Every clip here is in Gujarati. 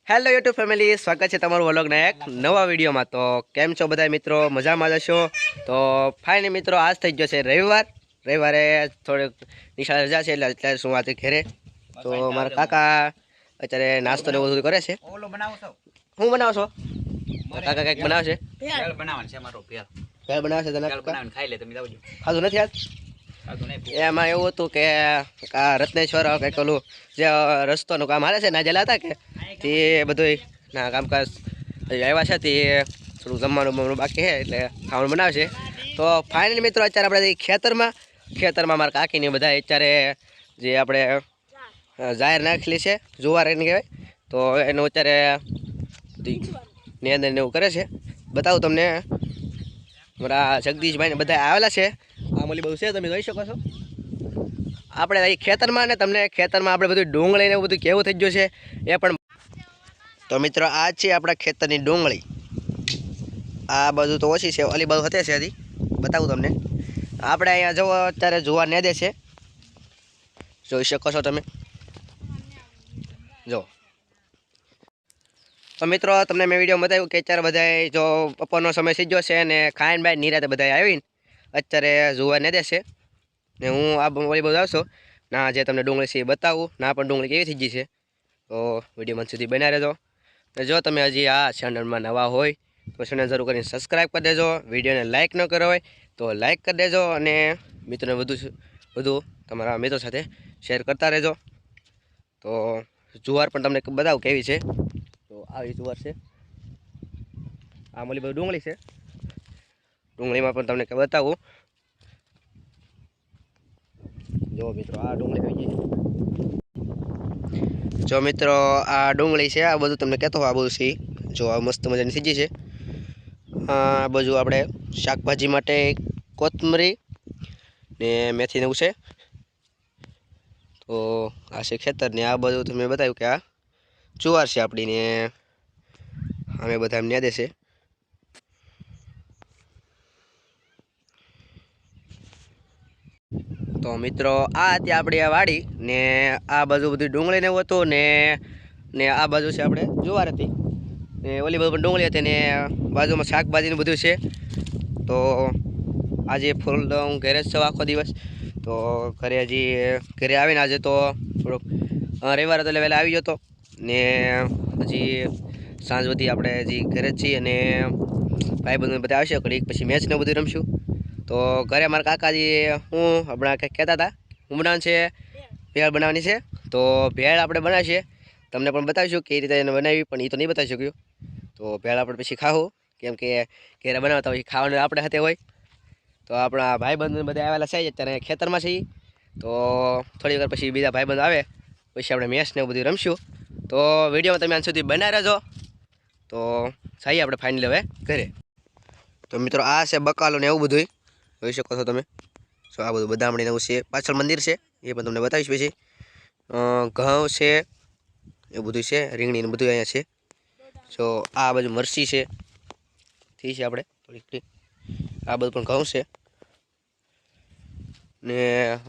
હેલો યુટ્યુબ ફેમિલી, સ્વાગત છે તમારું વ્લોગના એક નવા વિડીયોમાં। તો કેમ છો બધા મિત્રો? મજામાં જશો? તો ફાઇનલી મિત્રો, આજ થઈ ગયો છે રવિવારે થોડીક નિશાળ રજા છે એટલે અત્યારે શું વાત ઘેરે। તો મારા કાકા અત્યારે નાસ્તો ને બધું કરે છે। હું બનાવો છો કાકા? કંઈક બનાવે છે, ભેળ બનાવે છે, ખાઈ લે તમે જાવજો। ખાધું નથી આજ? એમાં એવું હતું કે રત્નેશ્વર કંઈક ઓલું જે રસ્તોનું કામ હાલે છે ને, જેલા હતા કે તે બધું ના કામકાજ આવ્યા છે, તે થોડું જમવાનું બાકી છે એટલે ખાવાનું બનાવે છે। તો ફાઇનલી મિત્રો, અત્યારે આપણે ખેતરમાં મારા કાકીને બધા અત્યારે જે આપણે જાહેર નાખેલી છે જુવાર એને કહેવાય, તો એનું અત્યારે નિયંત્રણ એવું કરે છે। બતાવું તમને, મારા જગદીશભાઈને બધા આવેલા છે। આ મળી બહુ છે, તમે જોઈ શકો છો। આપણે અહીં ખેતરમાં ને તમને ખેતરમાં આપણે બધું ડુંગળી ને એવું બધું કેવું થઈ ગયું છે એ પણ। તો મિત્રો, આ છે આપણા ખેતરની ડુંગળી। આ બધું તો ઓછી છે, ઓલી બધું હતે છે હજી, બતાવું તમને। આપણે અહીંયા જુઓ, અત્યારે જુવાર ને દે છે, જોઈ શકો છો તમે, જો। તો મિત્રો, તમને મેં વિડીયો બતાવ્યું કે અત્યારે બધા જો બપોરનો સમય થઈ ગયો છે અને ખાઈને બાય નિરાતે બધા આવીને અત્યારે જુવાર ને દેશે ને હું આ ઓલી બધું આવશો ના, જે તમને ડુંગળી છે એ બતાવું ના, પણ ડુંગળી કેવી થઈ ગઈ છે। તો વિડીયો મન સુધી બના રહેજો। જો તમે હજી આ ચેનલમાં નવા હોય તો ચેનલ જરૂર કરીને સબસ્ક્રાઈબ કરી દેજો। વિડીયોને લાઇક ન કરો હોય તો લાઇક કરી દેજો અને મિત્રોને વધુ તમારા મિત્રો સાથે શેર કરતા રહેજો। તો જુવાર પણ તમને બતાવું કેવી છે। તો આવી જુવાર છે, આ મોલી બધી ડુંગળી છે, ડુંગળીમાં પણ તમને બતાવું। જો મિત્રો, આ ડુંગળી થઈ ગઈ છે, જો મિત્રો આ ડુંગળી છે, આ બધું તમને કહેતો આ બધું છે, જો આ મસ્ત મજાની થઈ ગઈ છે। આ બધું આપણે શાકભાજી માટે કોથમરી ને મેથી ને એવું છે। તો આ છે ખેતર ને આ બધું તમે બતાવ્યું કે આ જુવાર છે આપણી ને અમે બધા એમને યાદ છે। તો મિત્રો, આ હતી આપણી આ વાડી ને આ બધું ડુંગળી ને એવું હતું ને આ બાજુ છે આપણે જુવાર હતી ને ઓલી બાજુ પણ ડુંગળી હતી ને બાજુમાં શાકભાજીનું બધું છે। તો આજે ફૂલ હું ઘરે જ છું આખો દિવસ। તો ઘરે આવીને આજે તો થોડોક રવિવાર હતો એટલે વહેલા આવી ગયો હતો ને હજી સાંજ સુધી આપણે હજી ઘરે જ છીએ અને ભાઈબંધો બધા આવશે ઘડીક પછી મેચ ને બધું રમશું। તો ઘરે મારા કાકાજી હું હમણાં કંઈક કહેતા હતા, હું બનાવવાનું છે, ભેળ બનાવવાની છે। તો ભેળ આપણે બનાવીએ, તમને પણ બતાવીશું કઈ રીતે એને બનાવી, પણ એ તો નહીં બતાવી શક્યું। તો ભેળ આપણે પછી ખાવું, કેમ કે ઘરે બનાવતા હોય ખાવાનું આપણે હાથે હોય। તો આપણા ભાઈબંધ બધા આવેલા છે અત્યારે ખેતરમાં છે, તો થોડી વાર પછી બીજા ભાઈબંધ આવે પછી આપણે મેચ ને એવું બધું રમશું। તો વિડીયોમાં તમે આજ સુધી બનાવી રહેજો। તો જઈએ આપણે ફાઇનલી હવે ઘરે। તો મિત્રો, આ છે બકાલો ને એવું બધું જોઈ શકો છો તમે। તો આ બધું બદામણી એવું છે, પાછળ મંદિર છે એ પણ તમને બતાવીશ પછી। ઘઉં છે એવું બધું છે, રીંગણી ને બધું અહીંયા છે। જો આ બાજુ મરચી છે, થી છે આપણે થોડીક, આ બધું પણ ઘઉં છે ને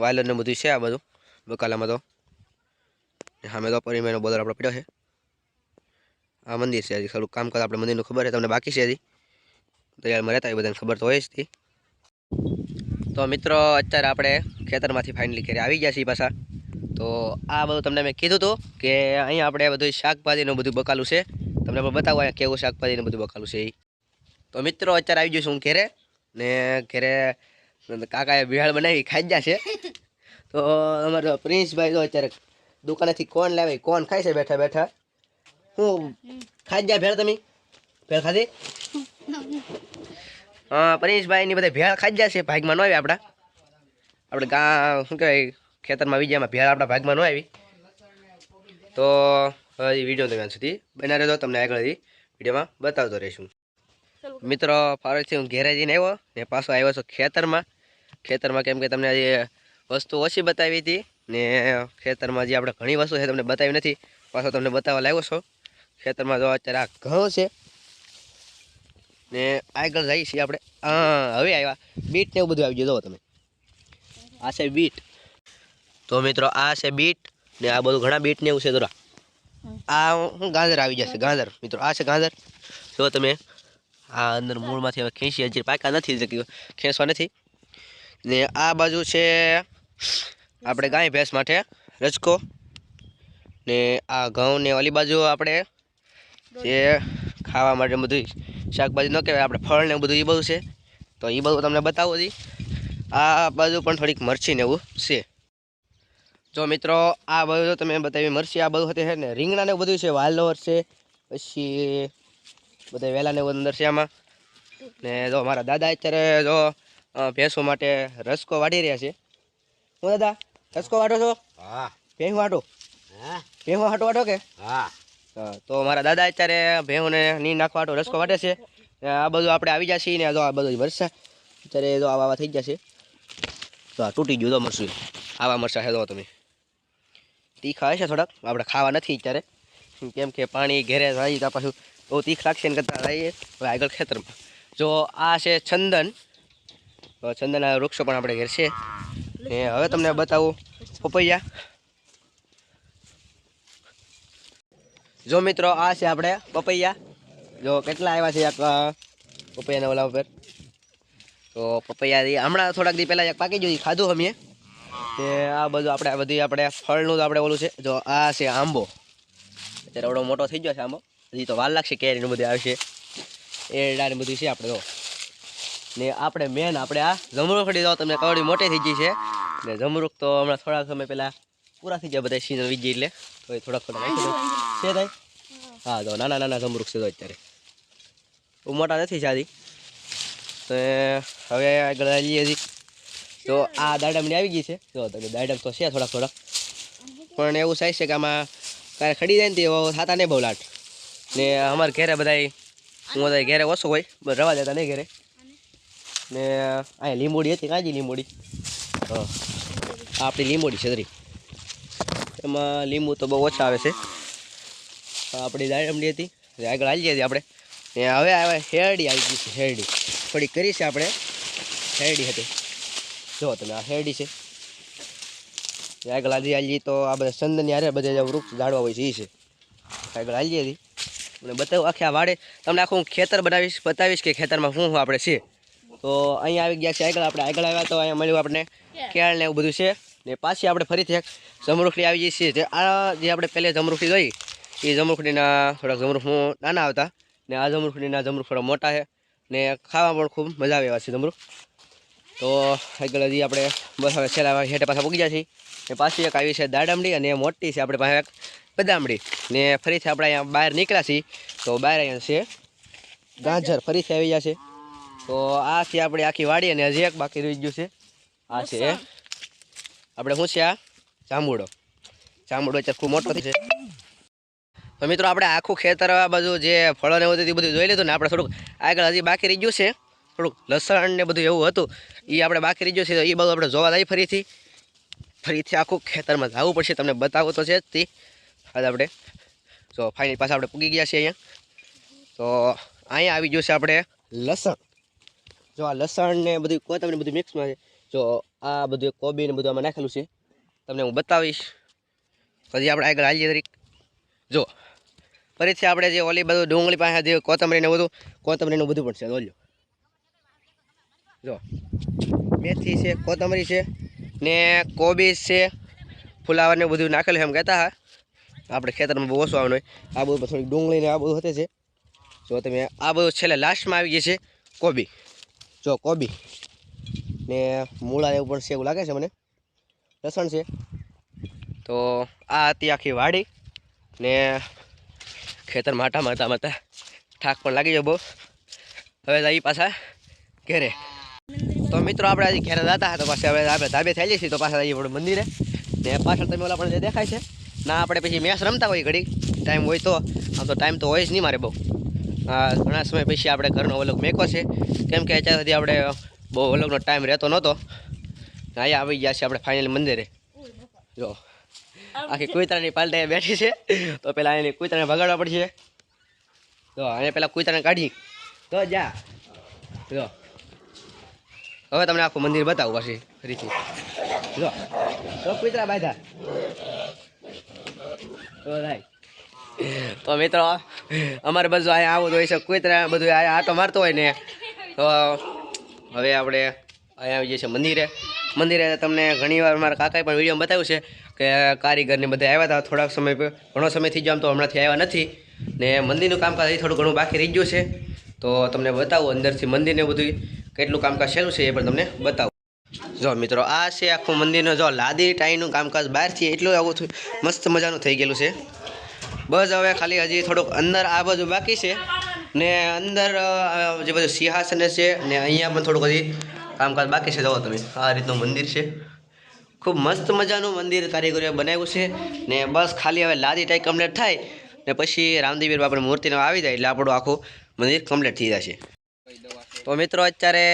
વાયલર ને બધું છે આ બધું બકાલામાં। તો સામે તો પરિમેનો બોલર આપણે પડ્યો છે। આ મંદિર છે, હજી થોડુંક કામકાજ આપણે મંદિરનું ખબર છે તમને બાકી છે હજી, તૈયારમાં રહેતા એ બધાને ખબર તો હોય જ હતી। તો મિત્રો, અત્યારે આપણે ખેતરમાંથી ફાઇનલી ઘરે આવી ગયા છીએ પાછા। તો આ બધું તમને મેં કીધું હતું કે અહીંયા આપણે બધું શાકભાજીનું બધું બકાલું છે, તમને પણ બતાવો અહીંયા કેવું શાકભાજીનું બધું બકાલું છે એ। તો મિત્રો, અત્યારે આવી ગયું છું હું ઘરે ને ઘરે કાકાએ ભેળ બનાવી ખાઈ ગયા છે। તો અમારો પ્રિન્સભાઈ તો અત્યારે દુકાનેથી કોણ લાવે કોણ ખાય છે બેઠા બેઠા। હું ખાઈ ગયા ભેળ? તમે ભેળ ખાધી? હા, પરેશભાઈ ની બધા ભેળ ખાઈ ગયા છે, ભાગમાં ન આવી આપણે શું કહેવાય ખેતરમાં વિજયમાં ભેળ આપણા ભાગમાં ન આવી। તો હજી વિડીયો તમે સુધી બના રહેજો, તમને આગળ વિડીયોમાં બતાવતો રહીશું। મિત્રો, ફરીથી હું ઘેરે જઈને આવ્યો ને પાછો આવ્યો છું ખેતરમાં કેમ કે તમને હજી વસ્તુ ઓછી બતાવી હતી ને ખેતરમાં જે આપણે ઘણી વસ્તુ છે તમને બતાવી નથી, પાછો તમને બતાવવા લાવ્યો છો। ખેતરમાં જો અત્યારે આ ઘઉં છે ને આગળ જઈએ છીએ આપણે। હા, હવે આવ્યા બીટ ને એવું બધું આવી ગયું, જુઓ તમે, આ છે બીટ। તો મિત્રો, આ છે બીટ ને આ બધું ઘણા બીટ ને એવું છે, જરા આ હું ગાજર આવી જશે ગાજર મિત્રો આ છે ગાજર જો તમે આ અંદર મૂળમાંથી હવે ખેંચી હજી પાકા નથી ખેંચવા નથી ને આ બાજુ છે આપણે ગાય ભેંસ માટે રજકો ને આ ઘઉં ને ઓલી બાજુ આપણે જે ખાવા માટે બધું શાકભાજી ન કહેવાય આપણે ફળ ને બધું એ બધું છે તો એ બધું તમને બતાવું હતી આ બાજુ પણ થોડીક મરચી ને એવું છે જો મિત્રો આ બધું તમે બતાવી મરચી આ બધું હતી છે ને રીંગણા ને બધું છે વાલોર છે પછી બધા વેલા ને અંદર છે આમાં ને જો મારા દાદા અત્યારે જો ભેંસો માટે રસકો વાટી રહ્યા છે હું દાદા રસકો વાટો છો હા ભેંસ વાટો હા ભેંસ વાટો કે હા તો મારા દાદા અત્યારે ભેંસોને ની નાખવા વાટો રસકો વાટે છે આ બધું આપણે આવી જશે ને જો આ બધું મરચા અત્યારે જો આવા થઈ જશે તો આ તૂટી ગયું તો મરચું આવા મરચા છે જો તમે તીખા હશે થોડાક આપણે ખાવા નથી અત્યારે કેમ કે પાણી ઘેરે જાય તો પાછું બહુ તીખ લાગશે ને કરતાં રહીએ હવે આગળ ખેતરમાં જો આ છે ચંદન તો ચંદનના વૃક્ષો પણ આપણે ઘેર છે ને હવે તમને બતાવું પપૈયા જો મિત્રો આ છે આપણે પપૈયા જો કેટલા આવ્યા છે પપૈયાના ઓલા ઉપર તો પપૈયા હમણાં થોડાક દી પહેલાં એક પાકી ગયું ખાધું અમે તે આ બધું આપણે બધી આપણે ફળનું તો આપણે ઓલું છે જો આ છે આંબો અત્યારે એવડો મોટો થઈ ગયો છે આંબો હજી તો વાર લાગશે કેરીનું બધું આવશે એરડા ને બધું છે આપણે તો ને આપણે મેન આપણે આ જમરૂખડી તો તમને કવડી મોટી થઈ ગઈ છે ને જમરૂખ તો હમણાં થોડાક સમય પહેલાં પૂરા થઈ ગયા બધા સીઝન વીજી એટલે તો એ થોડાક નાખી દો છે થાય હા તો નાના નાના જમરૂખ છે તો અત્યારે બહુ મોટા નથી સાદી તો હવે આગળ લઈએ હજી તો આ દાડમની આવી ગઈ છે જો તમે દાડમ તો છે થોડાક પણ એવું થાય છે કે આમાં કાંઈ ખડી જાય ને તે થતા નહીં બહુ લાટ ને અમારા ઘેરે બધા હું બધા ઘેરે ઓછો હોય બસ રવા દેતા નહીં ઘેરે ને અહીંયા લીંબોડી હતી કાંજી લીંબોડી હા આપણી લીંબોડી છેતરી એમાં લીંબુ તો બહુ ઓછા આવે છે આપણી દાડમડી હતી આગળ હાલી જઈએ આપણે ને હવે આવે શેરડી આવી ગઈ છે શેરડી થોડી કરી છે આપણે શેરડી હતી જો તમે આ શેરડી છે આગળ હાલી તો આ બધા ચંદનની હારે બધા જે વૃક્ષ ઝાડવા હોય છે એ છે આગળ હાલી હતી મને બતાવું આખી આ વાડે તમને આખું ખેતર બતાવીશ કે ખેતરમાં શું આપણે છે તો અહીંયા આવી ગયા છે આગળ આપણે આગળ આવ્યા તો અહીંયા મળ્યું આપણે કેળ ને એવું બધું છે ને પાછી આપણે ફરીથી એક જમરૂખડી આવી જઈએ છીએ જે આ જે આપણે પહેલે જમરૂખડી જોઈ એ જમરૂખડીના થોડાક જમરૂખ નાના આવતા ને આ જમરૂખડીના જમરૂખ થોડા મોટા છે ને ખાવા પણ ખૂબ મજા આવે એવા છે જમરૂખ તો આગળ હજી આપણે બસ હવે છેલ્લા હેઠે પાછા પૂગી જાય છે ને પાછી એક આવી છે દાડમડી અને મોટી છે આપણે પાસે એક બદામડી ને ફરીથી આપણે અહીંયા બહાર નીકળ્યા છીએ તો બહાર અહીંયા છે ગાજર ફરીથી આવી ગયા છે તો આ છે આપણે આખી વાડી અને હજી એક બાકી રહી ગયું છે આ છે આપણે શું છે આ જાંબુડો અત્યારે ખૂબ મોટો છે તો મિત્રો આપણે આખું ખેતર આ બધું જે ફળો ને બધું જોઈ લીધું ને આપણે થોડુંક આગળ હજી બાકી રહી ગયું છે થોડુંક લસણ ને બધું એવું હતું એ આપણે બાકી રહી ગયું છે તો એ બધું આપણે જોવા જઈએ ફરીથી આખું ખેતરમાં જવું પડશે તમને બતાવું તો છે જ તે આજે આપણે તો ફાઇનલ પાછા આપણે પૂગી ગયા છીએ અહીંયા તો અહીંયા આવી ગયું છે આપણે લસણ જો આ લસણ ને બધું કોથમરી બધું મિક્સમાં છે જો આ બધું કોબી ને બધું આમાં નાખેલું છે તમને હું બતાવીશ પછી આપણે આગળ હાલીએ તરીક જો ફરીથી આપણે જે ઓલી બધું ડુંગળી પાસે જે કોથમરીને કોથમરીનું બધું પણ છે ઓલ્યો જો મેથી છે કોથમરી છે ને કોબીજ છે ફુલાવર ને બધું નાખેલું છે એમ કહેતા હા આપણે ખેતરમાં બહુ ઓછું આવવાનું હોય આ બધું થોડીક ડુંગળી ને આ બધું હતે છે જો તમે આ બધું છેલ્લે લાસ્ટમાં આવી ગઈ છે કોબી જો કોબી ને મૂળા એવું પણ છે એવું લાગે છે મને લસણ છે તો આ હતી આખી વાડી ને ખેતર માતા ઠાક પણ લાગી જાય બહુ હવે જઈ પાછા ઘેરે તો મિત્રો આપણે હજી ઘેરે જતા હતા તો પાછા હવે આપણે ધાબે થઈ જઈએ છીએ તો પાછા જઈએ આપણે મંદિરે ને પાછળ તમે ઓલા પણ જે દેખાય છે ના આપણે પછી મેચ રમતા હોય ઘડી ટાઈમ હોય તો આમ તો ટાઈમ તો હોય જ નહીં મારે બહુ ઘણા સમય પછી આપણે ઘરનો વલોગ મેકો છે કેમ કે અત્યાર સુધી આપણે બહુ વલોગનો ટાઈમ રહેતો નહોતો અહીંયા આવી ગયા છે આપણે ફાઇનલ મંદિરે જો આખી કુતરાની પાલટી બેઠી છે તો પહેલાં એની કુતરાને ભગાડવા પડશે જો અહીંયા પહેલાં કુતરાને કાઢી તો જા જો હવે તમને આખું મંદિર બતાવું પછી ફરીથી જો તો કુતરા બાંધા તો થાય તો મિત્રો અમારે બધું અહીંયા આવું હોય છે કુતરા બધું અહીંયા આટો મારતો હોય ને તો હવે આપણે અહીંયા આવી જઈએ છીએ મંદિરે તમને ઘણીવાર મારા કાકાએ પણ વિડીયો બતાવ્યું છે કે કારીગરને બધા આવ્યા હતા થોડાક સમય ઘણો સમય થઈ ગયો આમ તો હમણાંથી આવ્યા નથી ને મંદિરનું કામકાજ થોડું ઘણું બાકી રહી ગયું છે તો તમને બતાવું અંદરથી મંદિરને બધું કેટલું કામકાજ શેલું છે એ પણ તમને બતાવું જો મિત્રો આ છે આખું મંદિરનું જો લાદી ટાઈનું કામકાજ બહારથી એટલું આવું મસ્ત મજાનું થઈ ગયેલું છે બસ હવે ખાલી હજી થોડુંક અંદર આ બાજુ બાકી છે ને અંદર જે બધું સિંહાસન છે ને અહીંયા પણ થોડુંક હજી કામકાજ બાકી છે જુઓ તમે આ રીતનું મંદિર છે ખૂબ મસ્ત મજાનું મંદિર કારીગરોએ બનાવ્યું છે ને બસ ખાલી હવે લાદી ટાઈ કમ્પ્લીટ થાય ને પછી રામદેવીર બાપાની મૂર્તિનો આવી જાય એટલે આપણું આખું મંદિર કમ્પ્લીટ થઈ જશે તો મિત્રો અત્યારે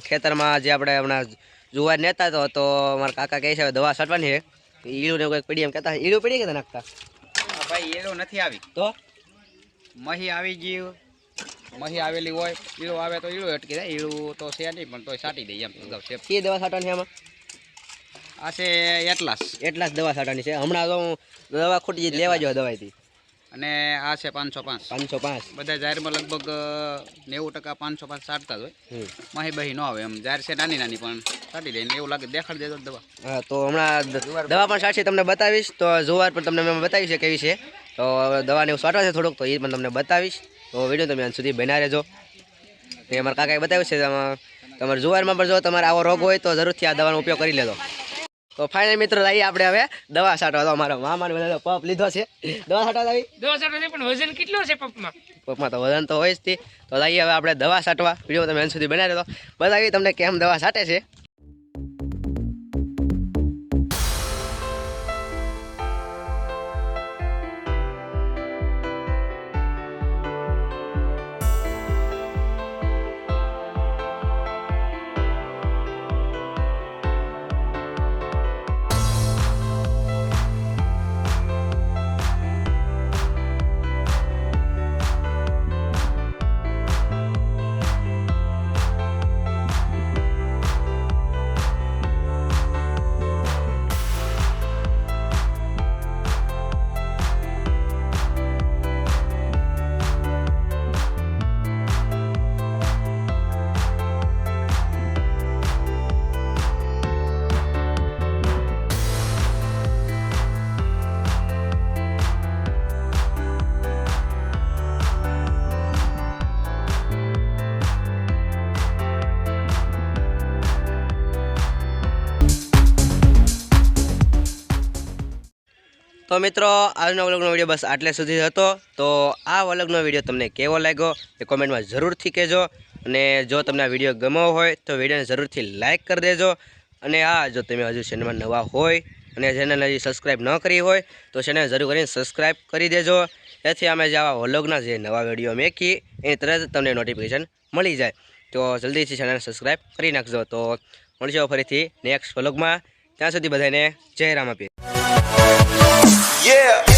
ખેતરમાં જે આપણે હમણાં જુવાર નેતા હતો તો મારા કાકા કહે છે દવા છાંટવાની છે ઈળું ને કંઈક પડી એમ કહેતા ઈળું પડી કે નાખતા ભાઈ ઈળું નથી આવી તો મહી આવી ગયું મહી આવેલી હોય ઈળું આવે તો ઈળું અટકી જાય ઈળું તો છે નહીં પણ તોય છાંટી દઈએ એમ અગાઉ છે કઈ દવા છાંટવાની છે આમાં આ છે એટલા જ દવા છાંટવાની છે હમણાં તો હું દવા ખોટી લેવા જો દવાઈથી અને આ છે 505 505 બધા જાહેરમાં લગભગ 90% 505 છાંટતા જ હોય મહી બહી ન આવે એમ જાહેર છે નાની નાની પણ છાંટી દઈએ એવું લાગે દેખાડી દેજો દવા હા તો હમણાં દવા પણ છાંટી તમને બતાવીશ તો જુવાર પણ તમને મેં બતાવી છે કેવી છે તો દવાને એવું છાંટવા છે થોડુંક તો એ પણ તમને બતાવીશ તો વિડીયો તમે અંત સુધી બના રહેજો એ અમારા કાકાએ બતાવ્યું છે તમારે જુવારમાં પણ જો તમારે આવો રોગ હોય તો જરૂરથી આ દવાનો ઉપયોગ કરી લેજો તો ફાઇનલ મિત્રો લઈએ આપણે હવે દવા છાંટવા તો અમારા મામાને બધા પપ લીધો છે દવા છાંટવા આવી દવા છાંટવા પણ વજન કેટલો છે પપમાં તો વજન તો હોય જ તે તો લઈએ હવે આપણે દવા છાંટવા વિડીયો તમે અંત સુધી બનાવી દો બતાવી તમને કેમ દવા છાંટે છે તો મિત્રો આજનો વ્લોગનો વિડીયો બસ આટલે સુધી હતો તો આ વ્લોગનો વિડીયો તમને કેવો લાગ્યો એ કોમેન્ટમાં જરૂરથી કહેજો અને જો તમને આ વિડીયો ગમ્યો હોય તો વિડીયોને જરૂરથી લાઇક કરી દેજો અને હા જો તમે હજુ ચેનલમાં નવા હોય અને ચેનલ હજી સબસ્ક્રાઈબ ન કરી હોય તો ચેનલ જરૂર કરીને સબસ્ક્રાઈબ કરી દેજો તેથી અમે જે આવા વ્લોગના જે નવા વિડીયો મેકીએ એની તરત તમને નોટિફિકેશન મળી જાય તો જલ્દીથી ચેનલને સબસ્ક્રાઈબ કરી નાખજો તો મળીશું ફરીથી નેક્સ્ટ વ્લોગમાં ત્યાં સુધી બધાને જય રામ આપીએ Yeah.